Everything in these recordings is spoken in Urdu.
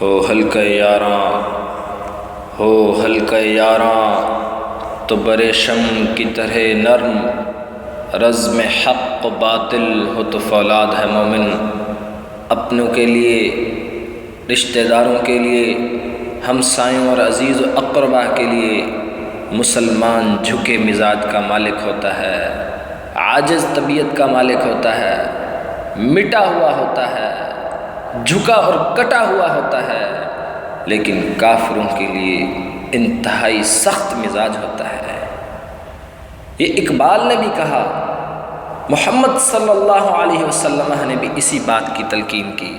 ہو حلقہ یاراں، ہو حلقہ یاراں تو برشم کی طرح نرم، رزم حق و باطل ہو تو فولاد ہے مومن۔ اپنوں کے لیے، رشتہ داروں کے لیے، ہمسایوں اور عزیز و اقربا کے لیے مسلمان جھکے مزاج کا مالک ہوتا ہے، عاجز طبیعت کا مالک ہوتا ہے، مٹا ہوا ہوتا ہے، جھکا اور کٹا ہوا ہوتا ہے، لیکن کافروں کے لیے انتہائی سخت مزاج ہوتا ہے۔ یہ اقبال نے بھی کہا، محمد صلی اللہ علیہ وسلم نے بھی اسی بات کی تلقین کی،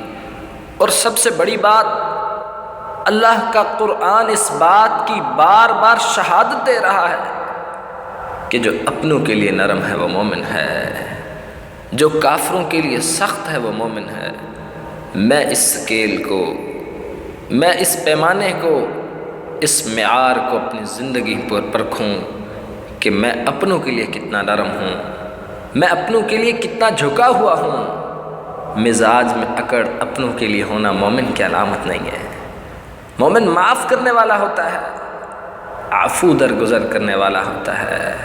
اور سب سے بڑی بات، اللہ کا قرآن اس بات کی بار بار شہادت دے رہا ہے کہ جو اپنوں کے لیے نرم ہے وہ مومن ہے، جو کافروں کے لیے سخت ہے وہ مومن ہے۔ میں اس سکیل کو، میں اس پیمانے کو، اس معیار کو اپنی زندگی پر پرکھوں کہ میں اپنوں کے لیے کتنا نرم ہوں، میں اپنوں کے لیے کتنا جھکا ہوا ہوں۔ مزاج میں اکڑ اپنوں کے لیے ہونا مومن کی علامت نہیں ہے۔ مومن معاف کرنے والا ہوتا ہے، عفو درگزر کرنے والا ہوتا ہے،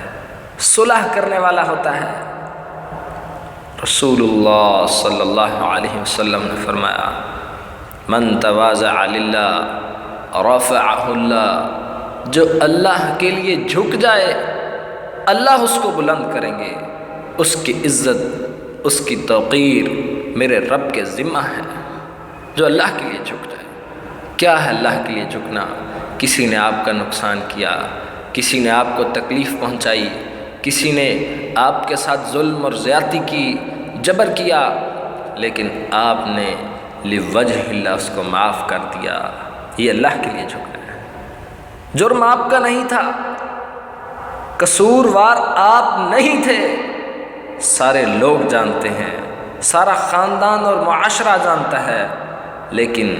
صلح کرنے والا ہوتا ہے۔ رسول اللہ صلی اللہ علیہ وسلم نے فرمایا، من تواضع للہ رفعہ اللہ، جو اللہ کے لیے جھک جائے اللہ اس کو بلند کریں گے، اس کی عزت، اس کی توقیر میرے رب کے ذمہ ہے۔ جو اللہ کے لیے جھک جائے، کیا ہے اللہ کے لیے جھکنا؟ کسی نے آپ کا نقصان کیا، کسی نے آپ کو تکلیف پہنچائی، کسی نے آپ کے ساتھ ظلم اور زیادتی کی، جبر کیا، لیکن آپ نے لوجہ اللہ اس کو معاف کر دیا، یہ اللہ کے لیے جھکنا ہے۔ جرم آپ کا نہیں تھا، قصوروار آپ نہیں تھے، سارے لوگ جانتے ہیں، سارا خاندان اور معاشرہ جانتا ہے، لیکن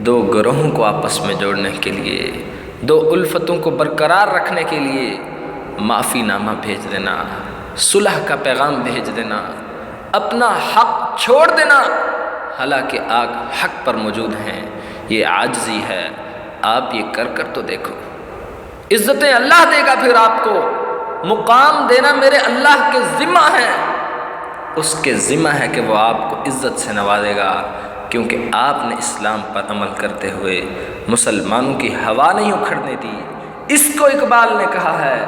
دو گروہوں کو آپس میں جوڑنے کے لیے، دو الفتوں کو برقرار رکھنے کے لیے معافی نامہ بھیج دینا، صلح کا پیغام بھیج دینا، اپنا حق چھوڑ دینا، حالانکہ آپ حق پر موجود ہیں، یہ عاجزی ہے۔ آپ یہ کر کر تو دیکھو، عزتیں اللہ دے گا، پھر آپ کو مقام دینا میرے اللہ کے ذمہ ہے، اس کے ذمہ ہے کہ وہ آپ کو عزت سے نوازے گا، کیونکہ آپ نے اسلام پر عمل کرتے ہوئے مسلمانوں کی ہوا نہیں اکھڑنے دی۔ اس کو اقبال نے کہا ہے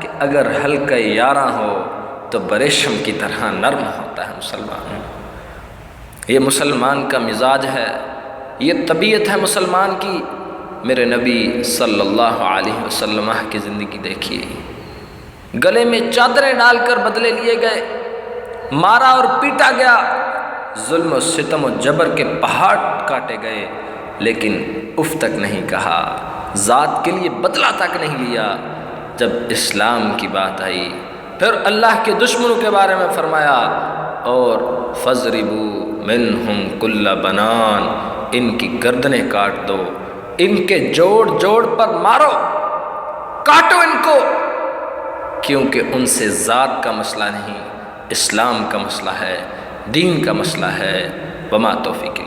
کہ اگر حلقہ یاراں ہو تو بریشم کی طرح نرم ہوتا ہے مسلمان۔ یہ مسلمان کا مزاج ہے، یہ طبیعت ہے مسلمان کی۔ میرے نبی صلی اللہ علیہ وسلم کی زندگی دیکھیے، گلے میں چادریں ڈال کر بدلے لیے گئے، مارا اور پیٹا گیا، ظلم و ستم و جبر کے پہاڑ کاٹے گئے، لیکن اف تک نہیں کہا، ذات کے لیے بدلہ تک نہیں لیا۔ جب اسلام کی بات آئی، پھر اللہ کے دشمنوں کے بارے میں فرمایا، اور فَاضْرِبُوا مِنْهُمْ كُلَّ بَنَانٍ، ان کی گردنیں کاٹ دو، ان کے جوڑ جوڑ پر مارو، کاٹو ان کو، کیونکہ ان سے ذات کا مسئلہ نہیں، اسلام کا مسئلہ ہے، دین کا مسئلہ ہے۔ وما توفیق